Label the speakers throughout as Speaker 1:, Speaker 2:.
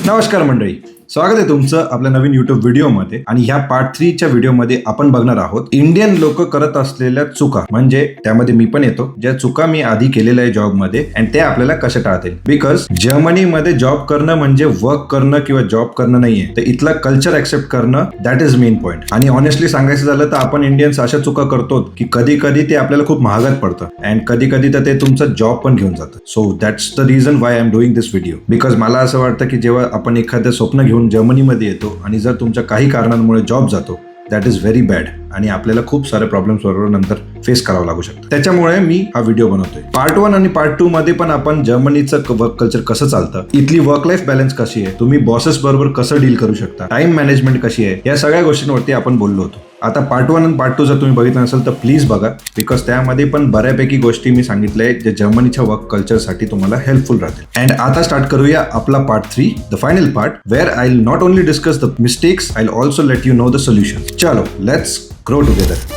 Speaker 1: नमस्कार मंडळी, स्वागत आहे तुमचं आपल्या नवीन युट्यूब व्हिडिओमध्ये. आणि ह्या पार्ट 3 च्या व्हिडिओमध्ये आपण बघणार आहोत इंडियन लोक करत असलेल्या चुका, म्हणजे त्यामध्ये मी पण येतो, ज्या चुका मी आधी केलेल्या आहे जॉबमध्ये आणि ते आपल्याला कशा टाळतील. बिकॉज जर्मनीमध्ये जॉब करणं म्हणजे वर्क करणं किंवा जॉब करणं नाहीये, तर इथला कल्चर ऍक्सेप्ट करणं दॅट इज मेन पॉईंट. आणि ऑनेस्टली सांगायचं झालं तर आपण इंडियन्स अशा चुका करतो की कधी कधी ते आपल्याला खूप महागात पडतं अँड कधी कधी तर ते तुमचा जॉब पण घेऊन जातं. So that's the reason why I am doing this video. Because मला असं वाटतं की जेव्हा आपण एखादं स्वप्न घेऊन जर्मनीमध्ये येतो आणि जर तुमच्या काही कारणांमुळे जॉब जातो, दॅट इज व्हेरी बॅड आणि आपल्याला खूप सारे प्रॉब्लेम्स बरोबर नंतर फेस करावं लागू शकतं. त्याच्यामुळे मी हा व्हिडिओ बनवतोय. पार्ट 1 आणि पार्ट 2 मध्ये पण आपण जर्मनीचं वर्क कल्चर कसं चालतं, इथली वर्क लाईफ बॅलन्स कशी आहे, तुम्ही बॉसेस बरोबर कसं डील करू शकता, टाइम मॅनेजमेंट कशी आहे, या सगळ्या गोष्टींवरती आपण बोललो होतो. आता पार्ट 1 आणि पार्ट 2 जर तुम्ही बघितलं नसेल तर प्लीज बघा, बिकॉज त्यामध्ये पण बऱ्यापैकी गोष्टी मी सांगितल्या आहेत जे जर्मनीच्या वर्क कल्चरसाठी तुम्हाला हेल्पफुल राहतील. अँड आता स्टार्ट करूया आपला part 3, the final part, where I will not only discuss the mistakes, I will also let you know the solution. चलो let's grow together.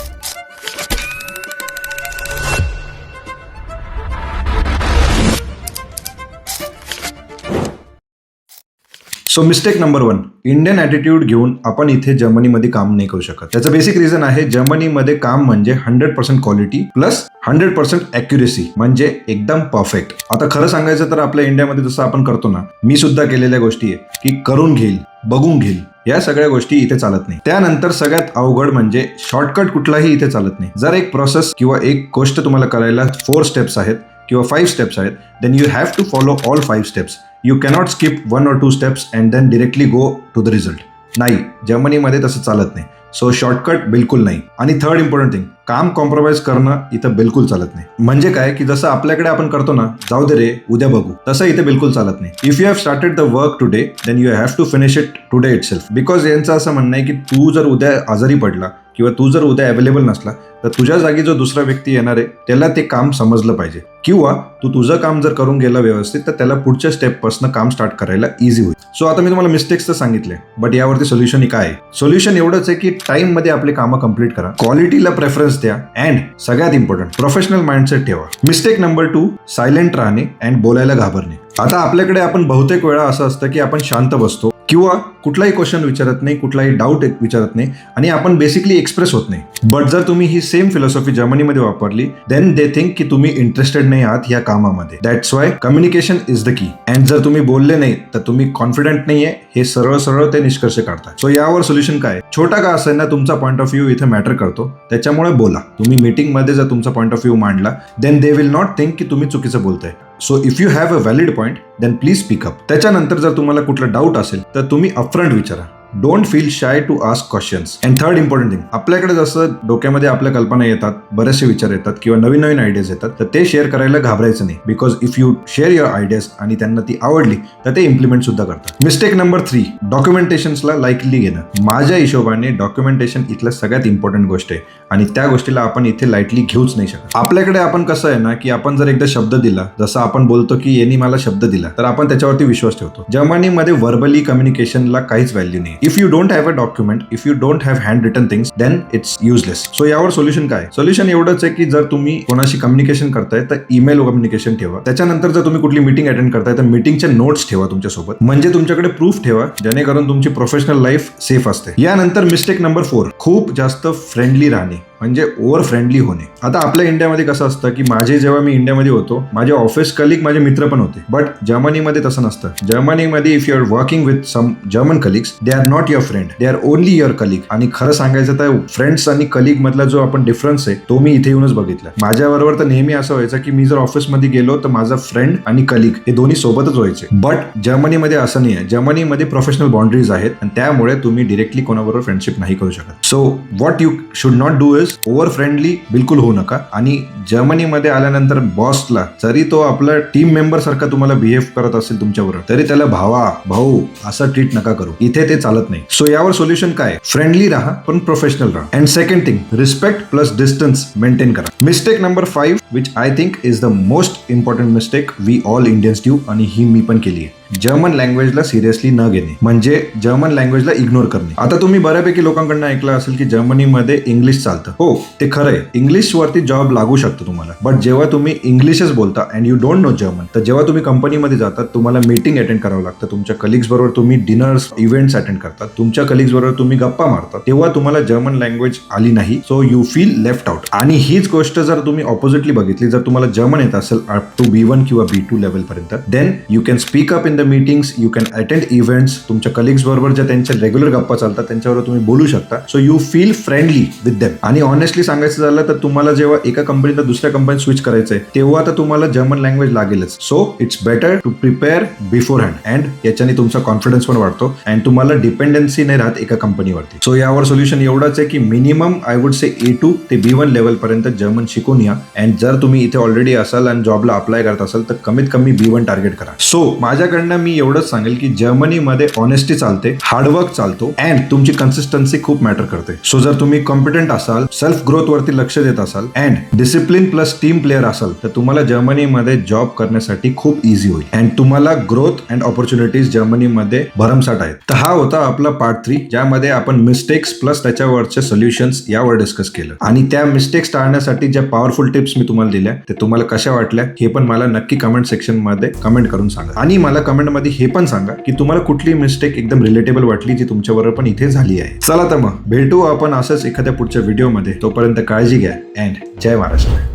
Speaker 1: So mistake number 1, Indian attitude घेऊन आपण इथे जर्मनीमध्ये काम नाही करू शकत. त्याचं बेसिक रिझन आहे, जर्मनीमध्ये काम म्हणजे 100% क्वालिटी प्लस 100% ॲक्युरेसी, म्हणजे एकदम परफेक्ट. आता खरं सांगायचं तर आपल्या इंडियामध्ये जसं आपण करतो ना, मी सुद्धा केलेल्या गोष्टी आहे की करून घेईल, बघून घेईल, या सगळ्या गोष्टी इथे चालत नाही. त्यानंतर सगळ्यात अवघड म्हणजे शॉर्टकट कुठलाही इथे चालत नाही. जर एक प्रोसेस किंवा एक गोष्ट तुम्हाला करायला 4 स्टेप्स आहेत किंवा 5 स्टेप्स आहेत, then you have to follow all 5 steps. You cannot skip 1 or 2 steps and then directly go to the result. नाही, जर्मनीमध्ये तसं चालत नाही. सो शॉर्टकट बिलकुल नाही. आणि थर्ड इम्पॉर्टंट थिंग, काम कॉम्प्रोमाइज करणं इथं बिलकुल चालत नाही. म्हणजे काय की जसं आपल्याकडे आपण करतो ना, जाऊ दे रे उद्या बघू, तसं इथे बिलकुल चालत नाही. If you have started the work today then you have to finish it today itself. Because यांचं असं म्हणणं आहे की तू जर उद्या आजारी पडला किंवा तू जर उद्या अवेलेबल नसला तर तुझ्या जागी जो दुसरा व्यक्ती येणार आहे त्याला ते काम समजलं पाहिजे, किंवा तू तुझं काम जर करून गेला व्यवस्थित तर त्याला पुढच्या स्टेपपासून काम स्टार्ट करायला इझी होईल. सो आता मी तुम्हाला मिस्टेक्स तर सांगितले, बट यावरती सोल्युशन काय आहे? सोल्युशन एवढंच आहे की टाइम मध्ये आपली कामं कंप्लीट करा, क्वालिटीला प्रेफरन्स द्या अँड सगळ्यात इम्पॉर्टंट प्रोफेशनल माइंडसेट ठेवा. मिस्टेक नंबर 2, सायलेंट राहणे अँड बोलायला घाबरणे. आता आपल्याकडे आपण बहुतेक वेळा असं असतं की आपण शांत बसतो किंवा कुठलाही क्वेश्चन विचारत नाही, कुठलाही डाऊट विचारत नाही आणि आपण बेसिकली एक्सप्रेस होत नाही. बट जर तुम्ही ही सेम फिलॉसॉफी जर्मनीमध्ये वापरली देन दे थिंक की तुम्ही इंटरेस्टेड नाही आहात या कामामध्ये. That's why communication is the key. And जर तुम्ही बोलले नाही तर तुम्ही कॉन्फिडंट नाहीये, हे सरळ सरळ ते निष्कर्ष काढतात. सो यावर सोल्युशन काय? छोटा का असेल ना, तुमचा पॉईंट ऑफ व्ह्यू इथे मॅटर करतो, त्याच्यामुळे बोला. तुम्ही मीटिंगमध्ये जर तुमचा पॉईंट ऑफ व्ह्यू मांडला then they will not think की तुम्ही चुकीचं बोलताय. So if you have a valid point then please speak up. त्याच्यानंतर जर तुम्हाला कुठला डाऊट असेल तर तुम्ही अपफ्रंट विचारा. Don't feel shy to ask questions. And third important thing, आपल्याकडे जसं डोक्यामध्ये आपल्या कल्पना येतात, बरेचसे विचार येतात किंवा नवीन नवीन आयडियाज येतात, तर ते शेअर करायला घाबरायचं नाही. Because if you share your ideas आणि त्यांना ती आवडली तर ते इम्प्लिमेंट सुद्धा करतात. मिस्टेक नंबर 3, डॉक्युमेंटेशनला लाईटली घेणं. माझ्या हिशोबाने डॉक्युमेंटेशन इथलं सगळ्यात इम्पॉर्टंट गोष्ट आहे आणि त्या गोष्टीला आपण इथे लाईटली घेऊच नाही शकत. आपल्याकडे आपण कसं आहे ना की आपण जर एकदा शब्द दिला, जसं आपण बोलतो की यांनी मला शब्द दिला, तर आपण त्याच्यावरती विश्वास ठेवतो. जर्मनीमध्ये व्हर्बली कम्युनिकेशनला काहीच व्हॅल्यू नाही. If you don't have a document, if you don't have hand written things then it's useless. So यावर सोल्युशन काय? सोल्युशन एवढंच आहे की जर तुम्ही कोणाशी कम्युनिकेशन करताय तर ईमेल कम्युनिकेशन ठेवा. त्याच्यानंतर जर तुम्ही कुठली मीटिंग अटेंड करताय तर मीटिंगच्या नोट्स ठेवा तुमच्यासोबत, म्हणजे तुमच्याकडे प्रूफ ठेवा, जेणेकरून तुमची प्रोफेशनल लाईफ सेफ असते. यानंतर मिस्टेक नंबर 4, खूप जास्त फ्रेंडली राहणे, म्हणजे ओव्हर फ्रेंडली होणे. आता आपल्या इंडियामध्ये कसं असतं की जेव्हा मी इंडियामध्ये होतो, माझे ऑफिस कलिग माझे मित्र पण होते. बट जर्मनीमध्ये तसं नसतं. जर्मनीमध्ये if you are working with some German colleagues, they are not your friend, they are only your colleague. आणि खरं सांगायचं तर फ्रेंड्स आणि कलिग मधला जो आपण डिफरन्स आहे तो मी इथे येऊनच बघितला. माझ्याबरोबर तर नेहमी असं व्हायचं की मी जर ऑफिसमध्ये गेलो तर माझा फ्रेंड आणि कलिग हे दोन्ही सोबतच व्हायचे. बट जर्मनीमध्ये असं नाही आहे. जर्मनीमध्ये प्रोफेशनल बाउंड्रीज आहेत आणि त्यामुळे तुम्ही डिरेक्टली कोणाबरोबर फ्रेंडशिप नाही करू शकत. So what you should not do is over friendly बिलकुल होऊ नका. आणि जर्मनीमध्ये आल्यानंतर बॉसला जरी तो आपला टीम मेंबर सारखा तुम्हाला बिहेव करत असेल तुमच्याबरोबर, तरी त्याला भावा भाऊ असं ट्रीट नका करू. इथे ते चालत नाही. सो यावर सोल्युशन काय? फ्रेंडली राहा पण प्रोफेशनल राहा. And second thing, respect plus distance maintain करा. Mistake number 5 which I think is the most important mistake we all Indians do, आणि ही मी पण केली आहे. जर्मन लँग्वेजला सिरियसली न घेणे, म्हणजे जर्मन लँग्वेजला इग्नोर करणे. आता तुम्ही बऱ्यापैकी लोकांकडून ऐकलं असेल की जर्मनीमध्ये इंग्लिश चालतं. हो, ते खरं आहे. इंग्लिश वरती जॉब लागू शकतो तुम्हाला. बट जेव्हा तुम्ही इंग्लिशच बोलता and you don't know German, तर जेव्हा तुम्ही कंपनीमध्ये जातात तुम्हाला मीटिंग अटेंड करावं लागतं. तुमच्या कलिग्स बरोबर तुम्ही डिनर्स इव्हेंट्स अटेंड करतात. तुमच्या कलिग्स बरोबर तुम्ही गप्पा मारतात. तेव्हा तुम्हाला जर्मन लँग्वेज आली नाही, so you feel left out. आणि हीच गोष्ट जर तुम्ही ऑपोजिटली बघितली, जर तुम्हाला जर्मन येत असेल अप टू B1 किंवा B2 लेवल पर्यंत, then you can speak up in the meetings, you can attend events. तुमच्या कलिग्स बरोबर ज्या त्यांच्या रेग्युलर गप्पा चालतात त्यांच्याबरोबर तुम्ही बोलू शकता. So you feel friendly with them. आणि ऑनेस्टली सांगायचं झालं तर तुम्हाला जेव्हा एका कंपनीत दुसऱ्या कंपनीत स्विच करायचंय तेव्हा तर तुम्हाला जर्मन लँग्वेज लागेलच. So it's better to prepare beforehand, and याच्याने तुमचा कॉन्फिडन्स पण वाढतो अँड तुम्हाला डिपेंडन्सी नाही राहत एका कंपनीवरती. सो यावर सोल्युशन एवढंच आहे की minimum I would say A2 ते B1 लेवल पर्यंत जर्मन शिकून या. अँड जर तुम्ही इथे ऑलरेडी असाल आणि जॉबला अप्लाय करत असाल तर कमीत कमी B1 टार्गेट करा. सो माझ्याकडनं मी एवढंच सांगेल की जर्मनीमध्ये ऑनेस्टी चालते, हार्डवर्क चालतो अँड तुमची कन्सिस्टन्सी खूप मॅटर करते. सो जर तुम्ही कॉम्पिटंट असाल, सेल्फ ग्रोथ वरती लक्ष देत असाल and discipline plus team player असाल तर तुम्हाला जर्मनीमध्ये जॉब करण्यासाठी खूप इझी होईल अँड तुम्हाला ग्रोथ अँड ऑपॉर्च्युनिटीज जर्मनीमध्ये भरमसाठ आहेत. तर हा होता आपला पार्ट 3, ज्यामध्ये आपण मिस्टेक्स प्लस त्याच्यावरचे सोल्युशन्स यावर डिस्कस केलं. आणि त्या मिस्टेक्स टाळण्यासाठी ज्या पॉवरफुल टिप्स मी तुम्हाला दिल्या ते तुम्हाला कशा वाटल्या हे पण मला नक्की कमेंट सेक्शन मध्ये कमेंट करून सांगा. आणि मला कमेंट मध्ये हे पण सांगा की तुम्हाला कुठली मिस्टेक एकदम रिलेटेबल वाटली जी तुमच्याबरोबर पण इथे झाली आहे. चला तर मग भेटू आपण असंच एखाद्या पुढच्या व्हिडिओमध्ये. तोपर्यंत काळजी घ्या अँड जय महाराष्ट्र.